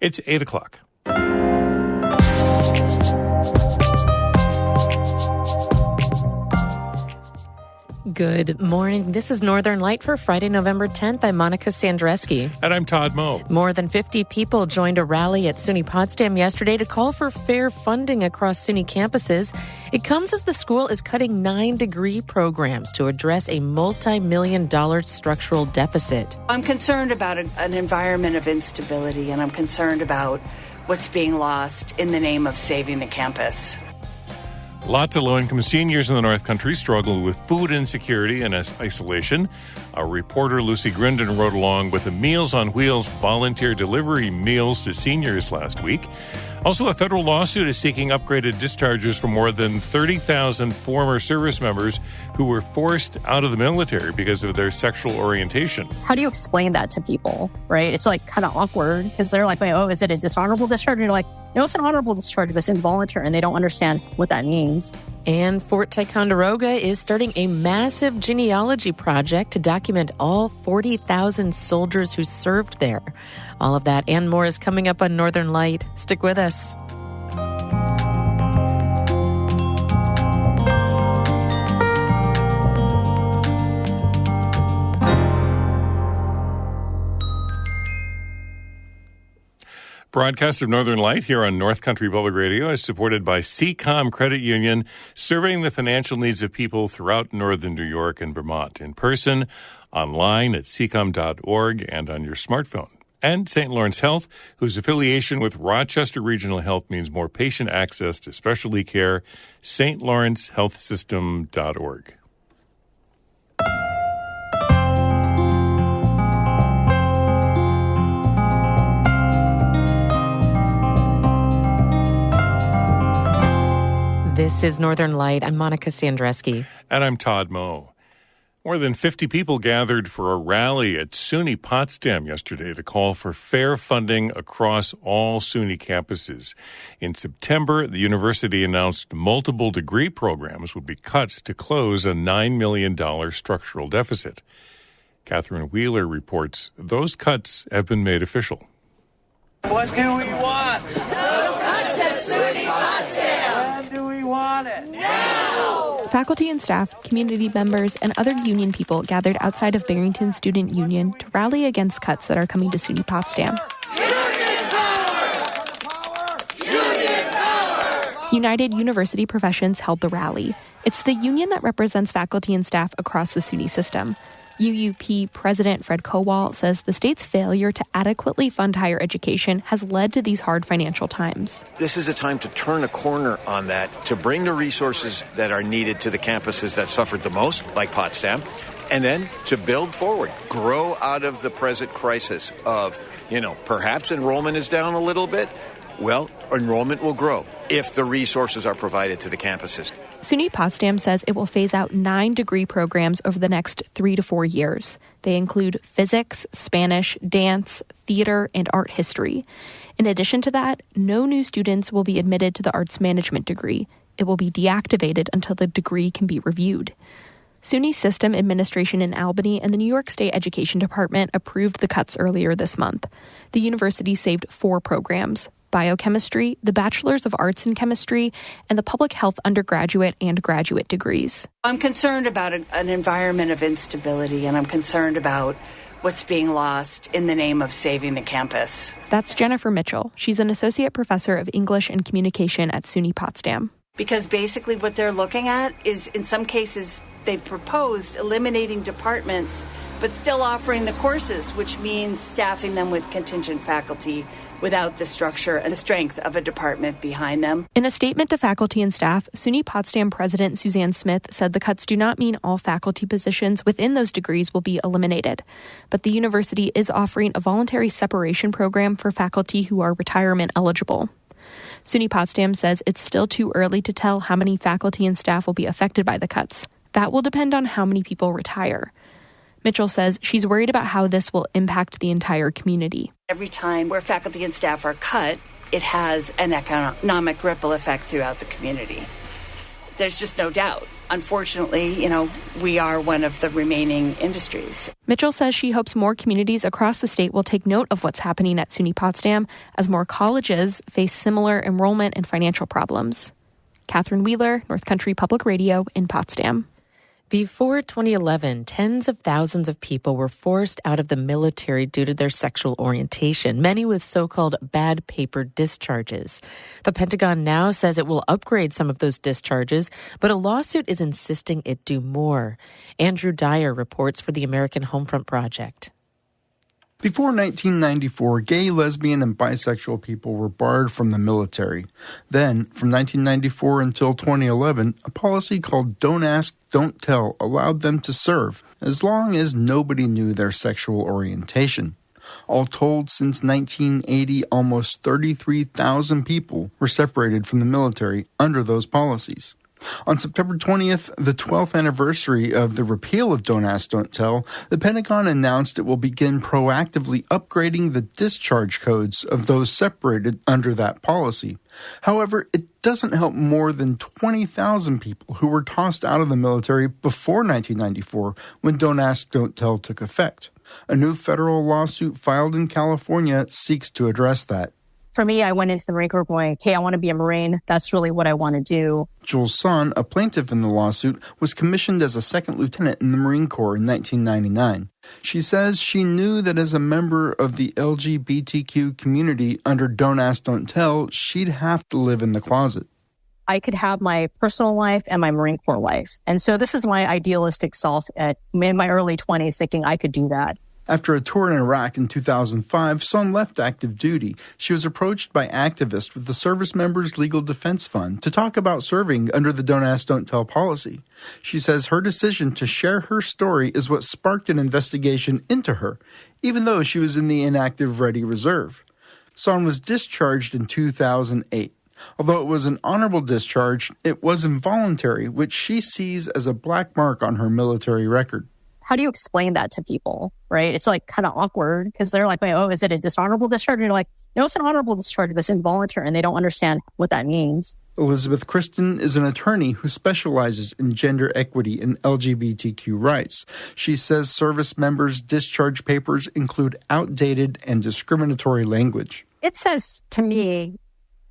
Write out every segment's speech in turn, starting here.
It's 8 o'clock. Good morning. This is Northern Light for Friday, November 10th. I'm Monica Sandreski. And I'm Todd Moe. More than 50 people joined a rally at SUNY Potsdam yesterday to call for fair funding across SUNY campuses. It comes as the school is cutting 9 degree programs to address a multi-million-dollar structural deficit. I'm concerned about an environment of instability, and I'm concerned about what's being lost in the name of saving the campus. Lots of low-income seniors in the North Country struggle with food insecurity and isolation. Our reporter Lucy Grindon rode along with the Meals on Wheels volunteer delivery meals to seniors last week. Also, a federal lawsuit is seeking upgraded discharges for more than 30,000 former service members who were forced out of the military because of their sexual orientation. How do you explain that to people, right? It's like kind of awkward because they're like, oh, is it a dishonorable discharge? And you're like, no, it's an honorable discharge, but it's involuntary, and they don't understand what that means. And Fort Ticonderoga is starting a massive genealogy project to document all 40,000 soldiers who served there. All of that and more is coming up on Northern Light. Stick with us. Broadcast of Northern Light here on North Country Public Radio is supported by CCOM Credit Union, serving the financial needs of people throughout northern New York and Vermont, in person, online at ccom.org, and on your smartphone. And St. Lawrence Health, whose affiliation with Rochester Regional Health means more patient access to specialty care, stlawrencehealthsystem.org. This is Northern Light. I'm Monica Sandreski. And I'm Todd Moe. More than 50 people gathered for a rally at SUNY Potsdam yesterday to call for fair funding across all SUNY campuses. In September, the university announced multiple degree programs would be cut to close a $9 million structural deficit. Catherine Wheeler reports those cuts have been made official. What do we want? No cuts at SUNY Potsdam! When do we want it? Now! Faculty and staff, community members, and other union people gathered outside of Barrington Student Union to rally against cuts that are coming to SUNY Potsdam. Union power! Union power! United University Professions held the rally. It's the union that represents faculty and staff across the SUNY system. UUP President Fred Kowal says the state's failure to adequately fund higher education has led to these hard financial times. This is a time to turn a corner on that, to bring the resources that are needed to the campuses that suffered the most, like Potsdam, and then to build forward, grow out of the present crisis of, perhaps enrollment is down a little bit. Well, enrollment will grow if the resources are provided to the campuses. SUNY Potsdam says it will phase out 9 degree programs over the next 3 to 4 years. They include physics, Spanish, dance, theater, and art history. In addition to that, no new students will be admitted to the arts management degree. It will be deactivated until the degree can be reviewed. SUNY System Administration in Albany and the New York State Education Department approved the cuts earlier this month. The university saved 4 programs: biochemistry, the Bachelor's of Arts in Chemistry, and the public health undergraduate and graduate degrees. I'm concerned about an environment of instability, and I'm concerned about what's being lost in the name of saving the campus. That's Jennifer Mitchell. She's an associate professor of English and Communication at SUNY Potsdam. Because basically what they're looking at is, in some cases, they proposed eliminating departments, but still offering the courses, which means staffing them with contingent faculty without the structure and the strength of a department behind them. In a statement to faculty and staff, SUNY Potsdam President Suzanne Smith said the cuts do not mean all faculty positions within those degrees will be eliminated. But the university is offering a voluntary separation program for faculty who are retirement eligible. SUNY Potsdam says it's still too early to tell how many faculty and staff will be affected by the cuts. That will depend on how many people retire. Mitchell says she's worried about how this will impact the entire community. Every time where faculty and staff are cut, it has an economic ripple effect throughout the community. There's just no doubt. unfortunately, we are one of the remaining industries. Mitchell says she hopes more communities across the state will take note of what's happening at SUNY Potsdam as more colleges face similar enrollment and financial problems. Catherine Wheeler, North Country Public Radio in Potsdam. Before 2011, tens of thousands of people were forced out of the military due to their sexual orientation, many with so-called bad paper discharges. The Pentagon now says it will upgrade some of those discharges, but a lawsuit is insisting it do more. Andrew Dyer reports for the American Homefront Project. Before 1994, gay, lesbian, and bisexual people were barred from the military. Then, from 1994 until 2011, a policy called Don't Ask, Don't Tell allowed them to serve, as long as nobody knew their sexual orientation. All told, since 1980, almost 33,000 people were separated from the military under those policies. On September 20th, the 12th anniversary of the repeal of Don't Ask, Don't Tell, the Pentagon announced it will begin proactively upgrading the discharge codes of those separated under that policy. However, it doesn't help more than 20,000 people who were tossed out of the military before 1994 when Don't Ask, Don't Tell took effect. A new federal lawsuit filed in California seeks to address that. For me, I went into the Marine Corps going, hey, I want to be a Marine. That's really what I want to do. Jules Son, a plaintiff in the lawsuit, was commissioned as a second lieutenant in the Marine Corps in 1999. She says she knew that as a member of the LGBTQ community under Don't Ask, Don't Tell, she'd have to live in the closet. I could have my personal life and my Marine Corps life. And so this is my idealistic self in my early 20s thinking I could do that. After a tour in Iraq in 2005, Son left active duty. She was approached by activists with the Service Members Legal Defense Fund to talk about serving under the Don't Ask, Don't Tell policy. She says her decision to share her story is what sparked an investigation into her, even though she was in the inactive Ready Reserve. Son was discharged in 2008. Although it was an honorable discharge, it was involuntary, which she sees as a black mark on her military record. How do you explain that to people, right? It's like kind of awkward because they're like, oh, is it a dishonorable discharge? And you're like, no, it's an honorable discharge, but it's involuntary, and they don't understand what that means. Elizabeth Kristen is an attorney who specializes in gender equity and LGBTQ rights. She says service members' discharge papers include outdated and discriminatory language. It says, to me,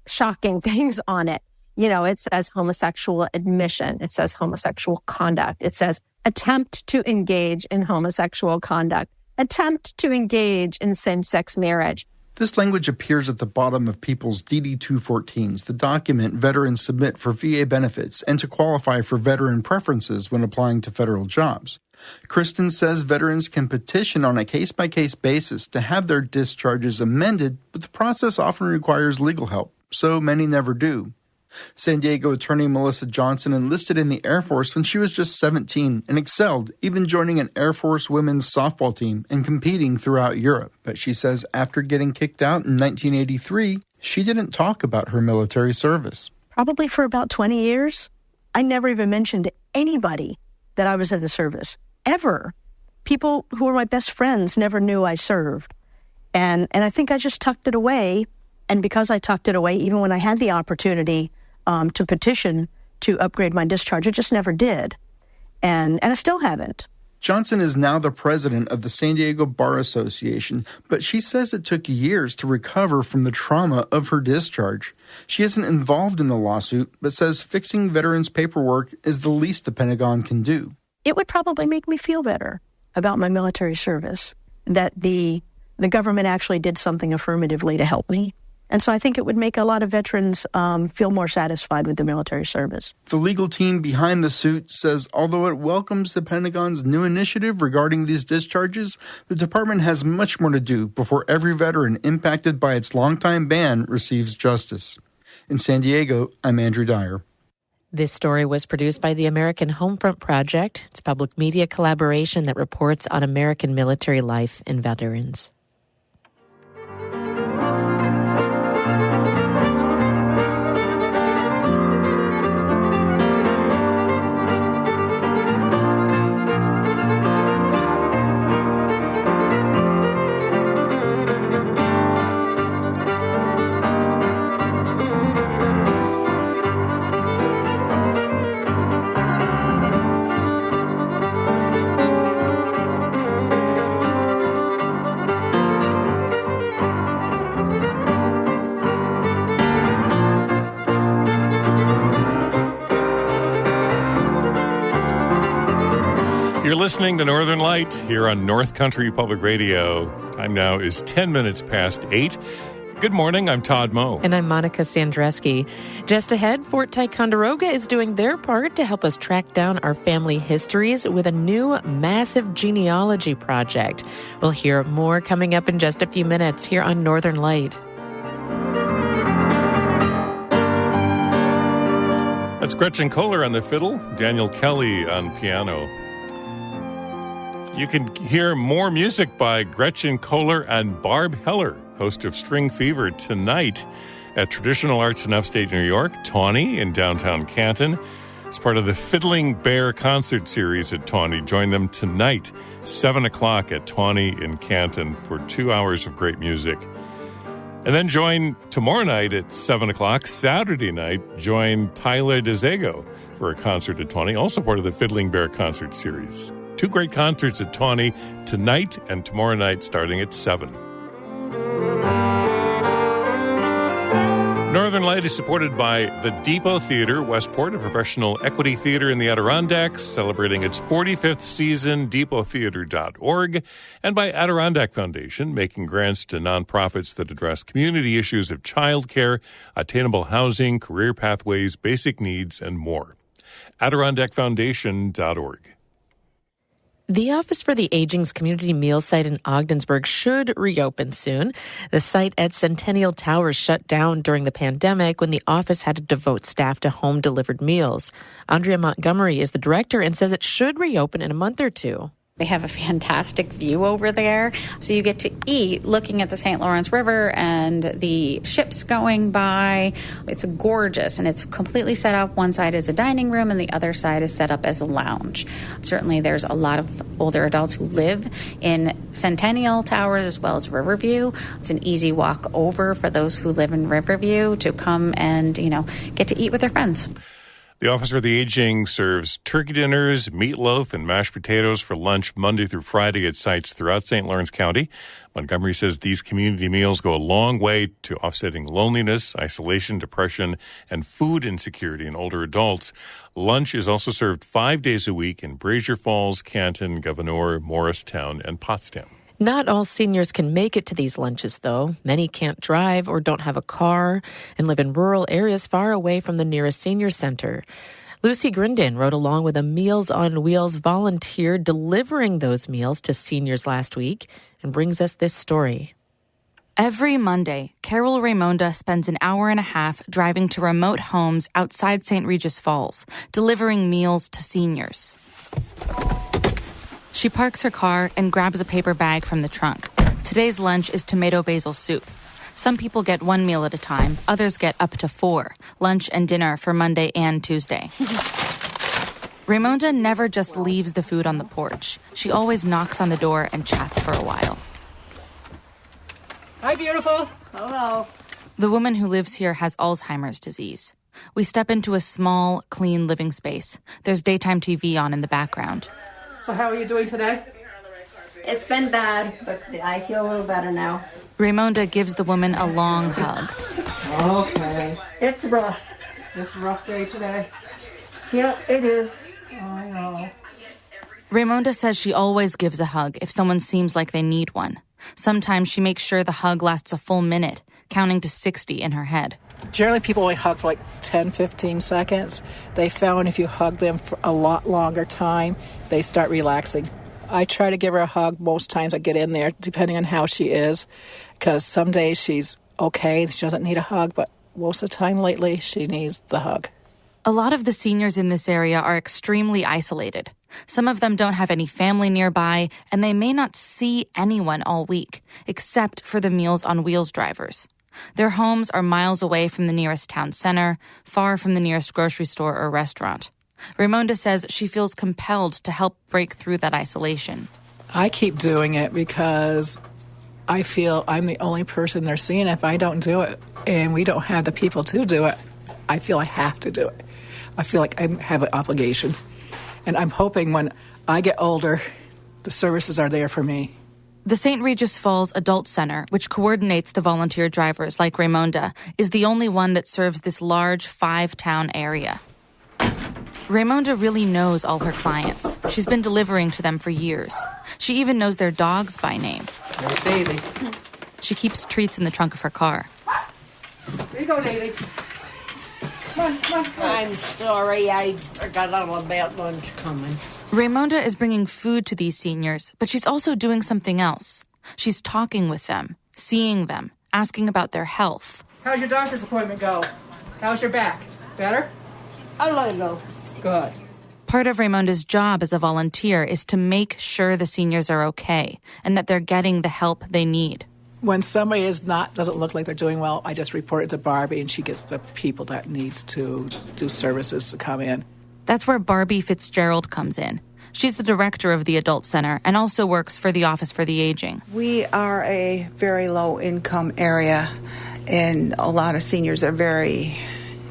shocking things on it. It says homosexual admission. It says homosexual conduct. It says attempt to engage in homosexual conduct, attempt to engage in same-sex marriage. This language appears at the bottom of people's DD-214s, the document veterans submit for VA benefits and to qualify for veteran preferences when applying to federal jobs. Kristen says veterans can petition on a case-by-case basis to have their discharges amended, but the process often requires legal help, so many never do. San Diego attorney Melissa Johnson enlisted in the Air Force when she was just 17 and excelled, even joining an Air Force women's softball team and competing throughout Europe. But she says after getting kicked out in 1983, she didn't talk about her military service. Probably for about 20 years, I never even mentioned to anybody that I was in the service, ever. People who were my best friends never knew I served. And I think I just tucked it away. And because I tucked it away, even when I had the opportunity to petition to upgrade my discharge, it just never did. And I still haven't. Johnson is now the president of the San Diego Bar Association, but she says it took years to recover from the trauma of her discharge. She isn't involved in the lawsuit, but says fixing veterans' paperwork is the least the Pentagon can do. It would probably make me feel better about my military service, that the government actually did something affirmatively to help me. And so I think it would make a lot of veterans feel more satisfied with the military service. The legal team behind the suit says although it welcomes the Pentagon's new initiative regarding these discharges, the department has much more to do before every veteran impacted by its longtime ban receives justice. In San Diego, I'm Andrew Dyer. This story was produced by the American Homefront Project. It's a public media collaboration that reports on American military life and veterans. You're listening to Northern Light here on North Country Public Radio. Time now is 10 minutes past 8. Good morning, I'm Todd Moe. And I'm Monica Sandreski. Just ahead, Fort Ticonderoga is doing their part to help us track down our family histories with a new massive genealogy project. We'll hear more coming up in just a few minutes here on Northern Light. That's Gretchen Kohler on the fiddle, Daniel Kelly on piano. You can hear more music by Gretchen Kohler and Barb Heller, host of String Fever, tonight at Traditional Arts in Upstate New York, Tawny in downtown Canton. It's part of the Fiddling Bear concert series at Tawny. Join them tonight, 7 o'clock at Tawny in Canton for 2 hours of great music. And then join tomorrow night at 7 o'clock, Saturday night, join Tyler DeZago for a concert at Tawny, also part of the Fiddling Bear concert series. 2 great concerts at Tawny tonight and tomorrow night starting at 7. Northern Light is supported by the Depot Theater, Westport, a professional equity theater in the Adirondacks, celebrating its 45th season, depottheater.org, and by Adirondack Foundation, making grants to nonprofits that address community issues of childcare, attainable housing, career pathways, basic needs, and more. AdirondackFoundation.org. The Office for the Aging's community meal site in Ogdensburg should reopen soon. The site at Centennial Towers shut down during the pandemic when the office had to devote staff to home-delivered meals. Andrea Montgomery is the director and says it should reopen in a month or two. They have a fantastic view over there. So you get to eat looking at the St. Lawrence River and the ships going by. It's gorgeous, and it's completely set up. One side is a dining room and the other side is set up as a lounge. Certainly there's a lot of older adults who live in Centennial Towers as well as Riverview. It's an easy walk over for those who live in Riverview to come and, get to eat with their friends. The Office for the Aging serves turkey dinners, meatloaf, and mashed potatoes for lunch Monday through Friday at sites throughout St. Lawrence County. Montgomery says these community meals go a long way to offsetting loneliness, isolation, depression, and food insecurity in older adults. Lunch is also served 5 days a week in Brazier Falls, Canton, Gouverneur, Morristown, and Potsdam. Not all seniors can make it to these lunches, though. Many can't drive or don't have a car and live in rural areas far away from the nearest senior center. Lucy Grindin rode along with a Meals on Wheels volunteer delivering those meals to seniors last week and brings us this story. Every Monday, Carol Raymonda spends an hour and a half driving to remote homes outside St. Regis Falls, delivering meals to seniors. She parks her car and grabs a paper bag from the trunk. Today's lunch is tomato basil soup. Some people get 1 meal at a time. Others get up to 4, lunch and dinner for Monday and Tuesday. Raymonda never just leaves the food on the porch. She always knocks on the door and chats for a while. Hi, beautiful. Hello. The woman who lives here has Alzheimer's disease. We step into a small, clean living space. There's daytime TV on in the background. So how are you doing today? It's been bad, but I feel a little better now. Raymonda gives the woman a long hug. Okay. It's rough. It's a rough day today. Yeah, it is. I know. Raymonda says she always gives a hug if someone seems like they need one. Sometimes she makes sure the hug lasts a full minute, counting to 60 in her head. Generally, people only hug for like 10, 15 seconds. They found if you hug them for a lot longer time, they start relaxing. I try to give her a hug most times I get in there, depending on how she is, because some days she's okay, she doesn't need a hug, but most of the time lately, she needs the hug. A lot of the seniors in this area are extremely isolated. Some of them don't have any family nearby, and they may not see anyone all week, except for the Meals on Wheels drivers. Their homes are miles away from the nearest town center, far from the nearest grocery store or restaurant. Raymonda says she feels compelled to help break through that isolation. I keep doing it because I feel I'm the only person they're seeing. If I don't do it and we don't have the people to do it, I feel I have to do it. I feel like I have an obligation. And I'm hoping when I get older, the services are there for me. The St. Regis Falls Adult Center, which coordinates the volunteer drivers like Raymonda, is the only one that serves this large 5-town area. Raymonda really knows all her clients. She's been delivering to them for years. She even knows their dogs by name. There's Daisy. She keeps treats in the trunk of her car. Here you go, Daisy. Come on. I'm sorry, I forgot all about lunch coming. Raymonda is bringing food to these seniors, but she's also doing something else. She's talking with them, seeing them, asking about their health. How's your doctor's appointment go? How's your back? Better? A little. Good. Part of Raymonda's job as a volunteer is to make sure the seniors are okay and that they're getting the help they need. When somebody doesn't look like they're doing well, I just report it to Barbie, and she gets the people that needs to do services to come in. That's where Barbie Fitzgerald comes in. She's the director of the Adult Center and also works for the Office for the Aging. We are a very low-income area, and a lot of seniors are very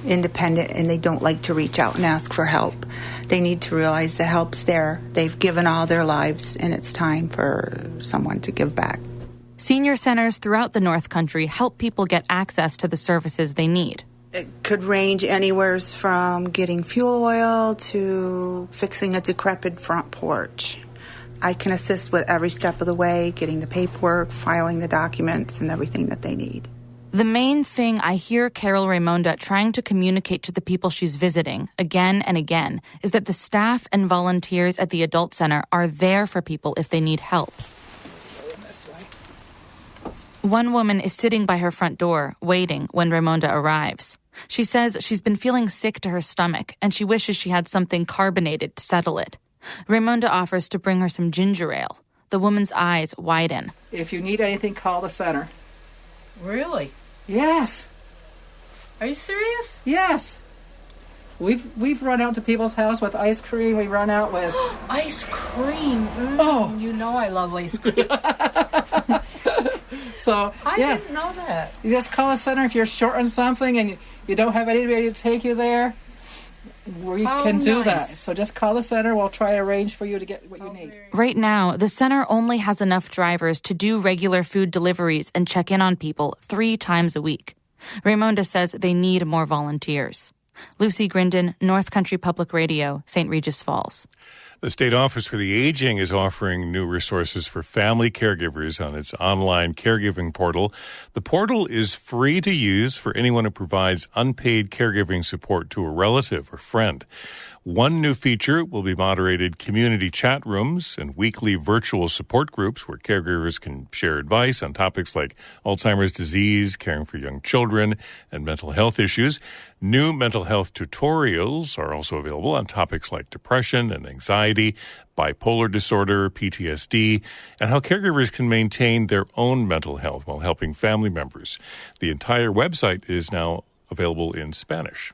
independent, and they don't like to reach out and ask for help. They need to realize the help's there. They've given all their lives, and it's time for someone to give back. Senior centers throughout the North Country help people get access to the services they need. It could range anywhere from getting fuel oil to fixing a decrepit front porch. I can assist with every step of the way, getting the paperwork, filing the documents, and everything that they need. The main thing I hear Carol Raymonda trying to communicate to the people she's visiting again and again is that the staff and volunteers at the Adult Center are there for people if they need help. One woman is sitting by her front door, waiting when Raymonda arrives. She says she's been feeling sick to her stomach, and she wishes she had something carbonated to settle it. Raymonda offers to bring her some ginger ale. The woman's eyes widen. If you need anything, call the center. Really? Yes. Are you serious? Yes. We've run out to people's house with ice cream. We run out with... Ice cream? Oh. You know I love ice cream. So, I didn't know that. You just call the center if you're short on something and you don't have anybody to take you there. We can do that. So just call the center. We'll try to arrange for you to get what you need. Right now, the center only has enough drivers to do regular food deliveries and check in on people 3 times a week. Raymonda says they need more volunteers. Lucy Grindon, North Country Public Radio, St. Regis Falls. The State Office for the Aging is offering new resources for family caregivers on its online caregiving portal. The portal is free to use for anyone who provides unpaid caregiving support to a relative or friend. One new feature will be moderated community chat rooms and weekly virtual support groups where caregivers can share advice on topics like Alzheimer's disease, caring for young children, and mental health issues. New mental health tutorials are also available on topics like depression and anxiety, bipolar disorder, PTSD, and how caregivers can maintain their own mental health while helping family members. The entire website is now available in Spanish.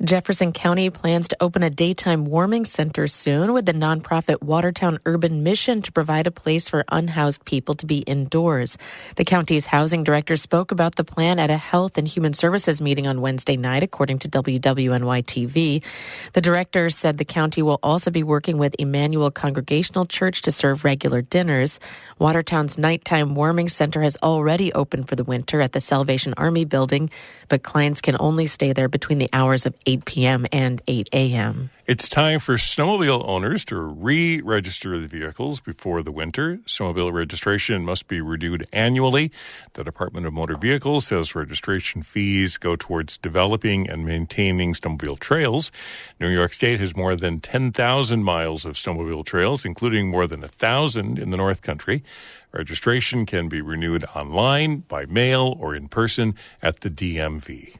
Jefferson County plans to open a daytime warming center soon with the nonprofit Watertown Urban Mission to provide a place for unhoused people to be indoors. The county's housing director spoke about the plan at a Health and Human Services meeting on Wednesday night, according to WWNY-TV. The director said the county will also be working with Emmanuel Congregational Church to serve regular dinners. Watertown's nighttime warming center has already opened for the winter at the Salvation Army building, but clients can only stay there between the hours of 8 p.m. and 8 a.m. It's time for snowmobile owners to re-register the vehicles before the winter. Snowmobile registration must be renewed annually. The Department of Motor Vehicles says registration fees go towards developing and maintaining snowmobile trails. New York State has more than 10,000 miles of snowmobile trails, including more than 1,000 in the North Country. Registration can be renewed online, by mail, or in person at the DMV.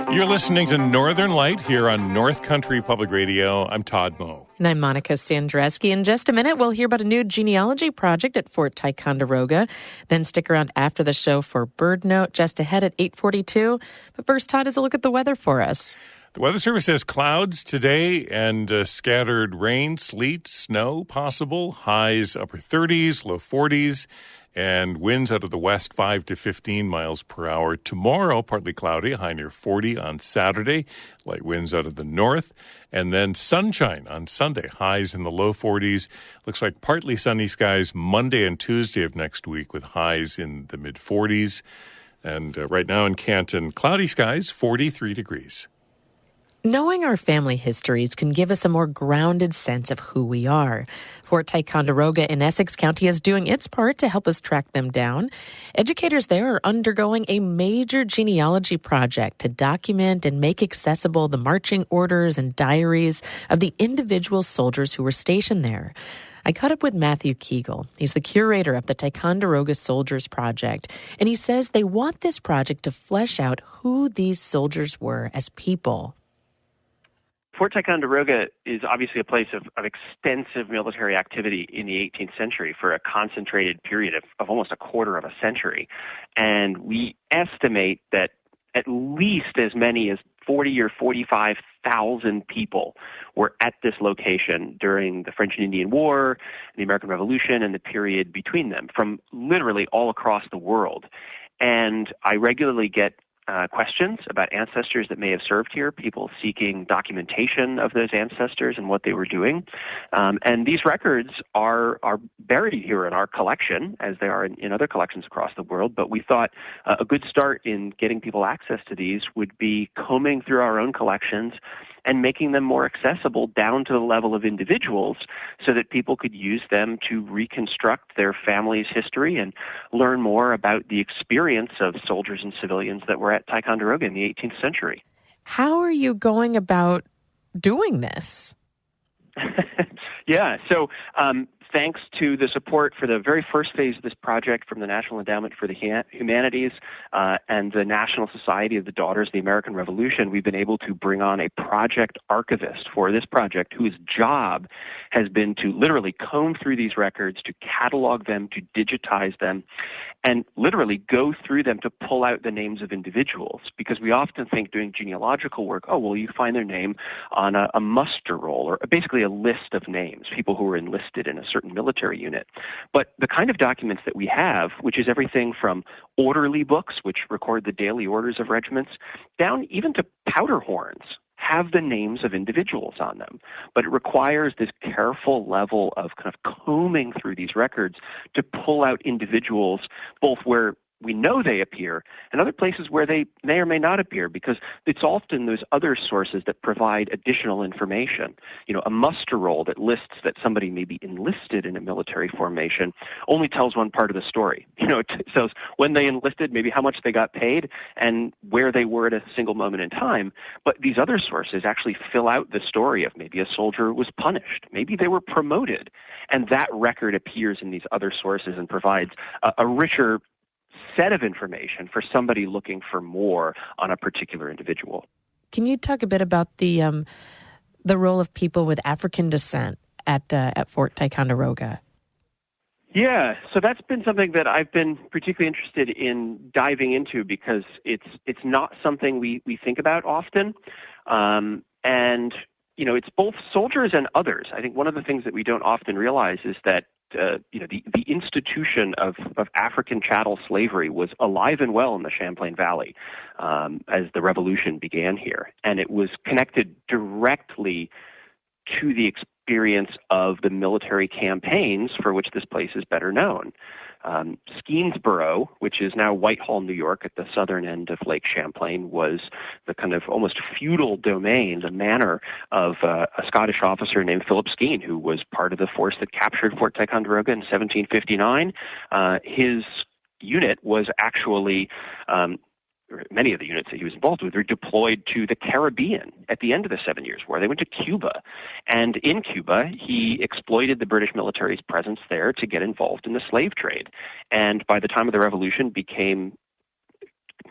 You're listening to Northern Light here on North Country Public Radio. I'm Todd Moe. And I'm Monica Sandreski. In just a minute, we'll hear about a new genealogy project at Fort Ticonderoga. Then stick around after the show for Bird Note, just ahead at 8:42. But first, Todd has a look at the weather for us. The Weather Service has clouds today and scattered rain, sleet, snow possible. Highs upper 30s, low 40s. And winds out of the west 5 to 15 miles per hour. Tomorrow, partly cloudy, high near 40 on Saturday. Light winds out of the north. And then sunshine on Sunday, highs in the low 40s. Looks like partly sunny skies Monday and Tuesday of next week with highs in the mid 40s. And right now in Canton, cloudy skies, 43 degrees. Knowing our family histories can give us a more grounded sense of who we are. Fort Ticonderoga in Essex County is doing its part to help us track them down. Educators there are undergoing a major genealogy project to document and make accessible the marching orders and diaries of the individual soldiers who were stationed there. I caught up with Matthew Kegel. He's the curator of the Ticonderoga Soldiers Project, and he says they want this project to flesh out who these soldiers were as people. Fort Ticonderoga is obviously a place of extensive military activity in the 18th century for a concentrated period of almost a quarter of a century. And we estimate that at least as many as 40 or 45,000 people were at this location during the French and Indian War, the American Revolution, and the period between them from literally all across the world. And I regularly get questions about ancestors that may have served here, people seeking documentation of those ancestors and what they were doing. And these records are buried here in our collection, as they are in other collections across the world. But we thought a good start in getting people access to these would be combing through our own collections and making them more accessible down to the level of individuals so that people could use them to reconstruct their family's history and learn more about the experience of soldiers and civilians that were at Ticonderoga in the 18th century. How are you going about doing this? Yeah, so thanks to the support for the very first phase of this project from the National Endowment for the Humanities and the National Society of the Daughters of the American Revolution, we've been able to bring on a project archivist for this project whose job has been to literally comb through these records, to catalog them, to digitize them, and literally go through them to pull out the names of individuals. Because we often think doing genealogical work, oh, well, you find their name on a muster roll, or basically a list of names, people who were enlisted in a certain military unit. But the kind of documents that we have, which is everything from orderly books, which record the daily orders of regiments, down even to powder horns, have the names of individuals on them. But it requires this careful level of kind of combing through these records to pull out individuals, both where we know they appear and other places where they may or may not appear, because it's often those other sources that provide additional information. You know, a muster roll that lists that somebody may be enlisted in a military formation only tells one part of the story. You know, it tells when they enlisted, maybe how much they got paid, and where they were at a single moment in time. But these other sources actually fill out the story of maybe a soldier was punished, maybe they were promoted, and that record appears in these other sources and provides a richer set of information for somebody looking for more on a particular individual. Can you talk a bit about the role of people with African descent at Fort Ticonderoga? Yeah, so that's been something that I've been particularly interested in diving into, because it's not something we think about often. And, you know, it's both soldiers and others. I think one of the things that we don't often realize is that the institution of African chattel slavery was alive and well in the Champlain Valley as the revolution began here. And it was connected directly to the experience of the military campaigns for which this place is better known. Skeensboro, which is now Whitehall, New York, at the southern end of Lake Champlain, was the kind of almost feudal domain, the manor of a Scottish officer named Philip Skene, who was part of the force that captured Fort Ticonderoga in 1759. His unit was actually many of the units that he was involved with were deployed to the Caribbean at the end of the 7 Years' War. They went to Cuba. And in Cuba, he exploited the British military's presence there to get involved in the slave trade. And by the time of the Revolution, became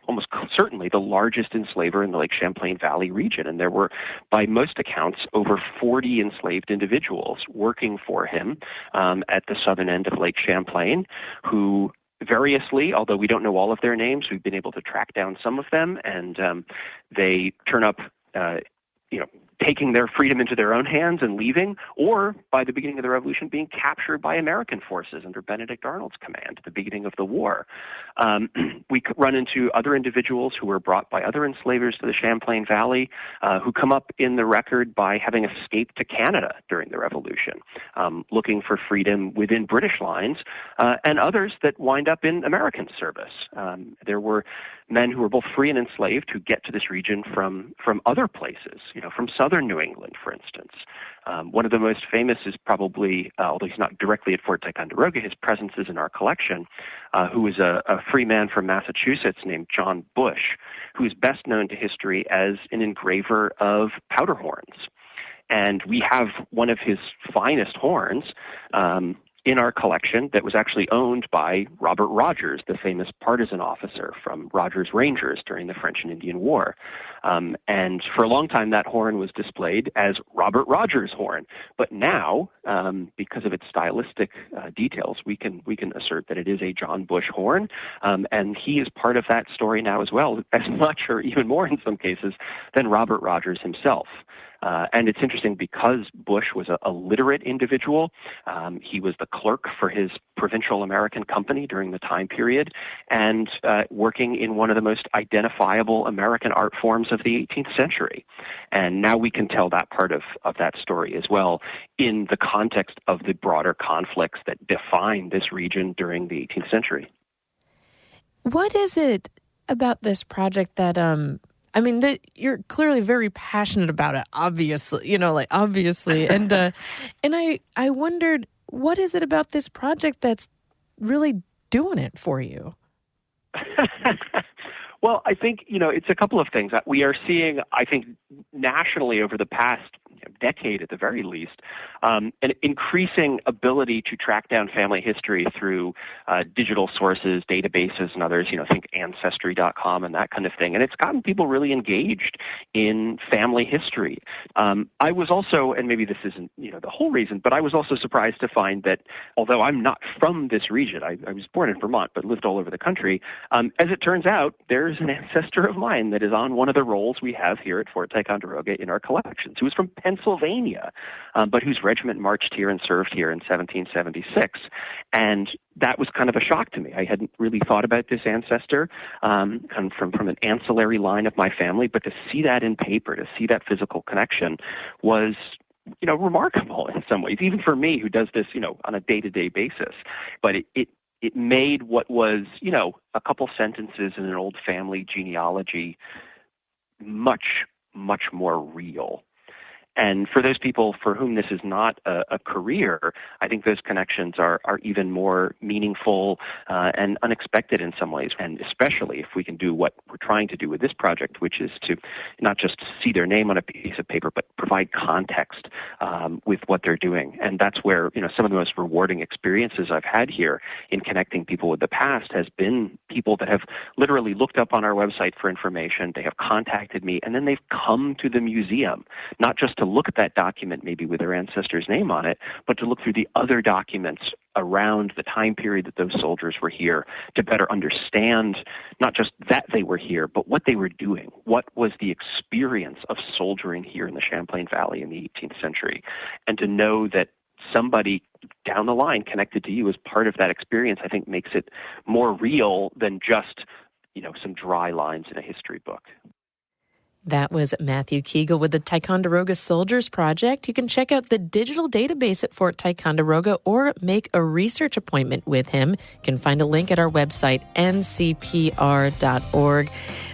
almost certainly the largest enslaver in the Lake Champlain Valley region. And there were, by most accounts, over 40 enslaved individuals working for him at the southern end of Lake Champlain who variously, although we don't know all of their names, we've been able to track down some of them, and they turn up, taking their freedom into their own hands and leaving, or by the beginning of the Revolution being captured by American forces under Benedict Arnold's command at the beginning of the war. We run into other individuals who were brought by other enslavers to the Champlain Valley who come up in the record by having escaped to Canada during the Revolution, looking for freedom within British lines, and others that wind up in American service. There were men who were both free and enslaved who get to this region from other places, from southern New England, for instance. One of the most famous is probably, although he's not directly at Fort Ticonderoga, his presence is in our collection, who was a free man from Massachusetts named John Bush, who is best known to history as an engraver of powder horns. And we have one of his finest horns in our collection that was actually owned by Robert Rogers, the famous partisan officer from Rogers Rangers during the French and Indian War. And for a long time, that horn was displayed as Robert Rogers' horn. But now, because of its stylistic details, we can assert that it is a John Bush horn, and he is part of that story now as well, as much or even more in some cases than Robert Rogers himself. And it's interesting because Bush was a literate individual. He was the clerk for his provincial American company during the time period and working in one of the most identifiable American art forms of the 18th century. And now we can tell that part of that story as well in the context of the broader conflicts that define this region during the 18th century. What is it about this project that you're clearly very passionate about it, obviously, obviously. And I wondered, what is it about this project that's really doing it for you? Well, I think, it's a couple of things. We are seeing, I think, nationally over the past decade at the very least, an increasing ability to track down family history through digital sources, databases, and others, think Ancestry.com and that kind of thing. And it's gotten people really engaged in family history. I was also, and maybe this isn't, the whole reason, but I was also surprised to find that although I'm not from this region, I was born in Vermont, but lived all over the country, as it turns out, there's an ancestor of mine that is on one of the rolls we have here at Fort Ticonderoga in our collections, who is from Pennsylvania, but whose regiment marched here and served here in 1776. And that was kind of a shock to me. I hadn't really thought about this ancestor from an ancillary line of my family, but to see that in paper, to see that physical connection was remarkable in some ways, even for me who does this, on a day-to-day basis. But it made what was, a couple sentences in an old family genealogy much, much more real. And for those people for whom this is not a career, I think those connections are even more meaningful and unexpected in some ways, and especially if we can do what we're trying to do with this project, which is to not just see their name on a piece of paper, but provide context with what they're doing. And that's where, some of the most rewarding experiences I've had here in connecting people with the past has been people that have literally looked up on our website for information, they have contacted me, and then they've come to the museum, not just to look at that document maybe with their ancestor's name on it, but to look through the other documents around the time period that those soldiers were here to better understand not just that they were here, but what they were doing. What was the experience of soldiering here in the Champlain Valley in the 18th century? And to know that somebody down the line connected to you as part of that experience, I think makes it more real than just, some dry lines in a history book. That was Matthew Keegle with the Ticonderoga Soldiers Project. You can check out the digital database at Fort Ticonderoga or make a research appointment with him. You can find a link at our website, ncpr.org.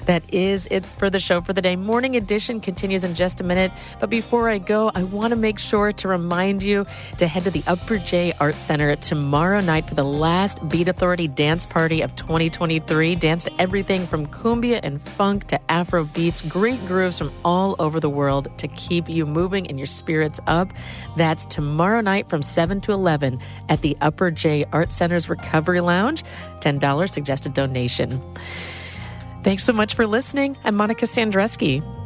That is it for the show for the day. Morning Edition continues in just a minute. But before I go, I want to make sure to remind you to head to the Upper J Art Center tomorrow night for the last Beat Authority dance party of 2023. Dance to everything from cumbia and funk to Afro beats. Great grooves from all over the world to keep you moving and your spirits up. That's tomorrow night from 7 to 11 at the Upper J Art Center's Recovery Lounge. $10 suggested donation. Thanks so much for listening. I'm Monica Sandreski.